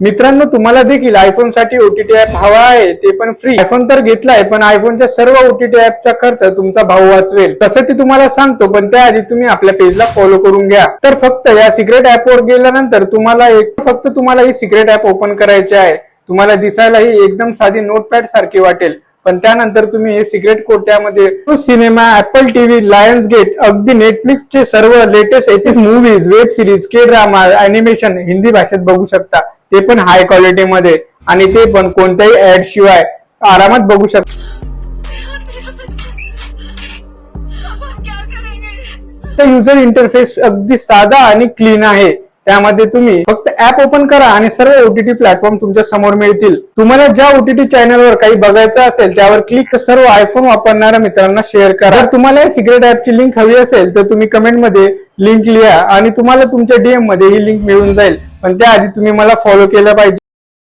मित्रांनो, तुम्हाला देखील आयफोन साठी ओटीटी ऍप हवा आहे, ते पण फ्री. आयफोन तर घेतलाय, पण आयफोनच्या सर्व ओटीटी ऍपचा खर्च तुमचा भाऊ वाचवेल. तसं ती तुम्हाला सांगतो, पण त्याआधी तुम्ही आपल्या पेजला फॉलो करून घ्या. तर फक्त या सिक्रेट ऍपवर गेल्यानंतर तुम्हाला ही सिक्रेट ऍप ओपन करायची आहे. तुम्हाला दिसायला ही एकदम साधी नोटपॅड सारखी वाटेल, पण त्यानंतर तुम्ही हे सिक्रेट कोड त्यामध्ये cinema, Apple TV, Lionsgate, अगदी नेटफ्लिक्सचे सर्व latest movies, web series, K drama, animation Hindi भाषेत बघू शकता, ते पण हाय क्वालिटी मध्ये, आणि ते पण कोणत्याही ऍड शिवाय आरामात बघू शकता. युजर इंटरफेस अगदी साधा आणि क्लीन आहे. त्यामध्ये तुम्ही फक्त ऍप ओपन करा आणि सर्व ओटीटी प्लॅटफॉर्म तुमच्या समोर मिळतील. तुम्हाला ज्या ओटीटी चॅनलवर काही बघायचं असेल त्यावर क्लिक सर्व आयफोन वापरणाऱ्या मित्रांना शेअर करा. जर तुम्हाला या सिक्रेट ऍपची लिंक हवी असेल तर तुम्ही कमेंट मध्ये लिंक लिहा आणि तुम्हाला तुमच्या डीएम मध्ये ही लिंक मिळून जाईल. पण त्याआधी तुम्ही मला फॉलो केलं पाहिजे.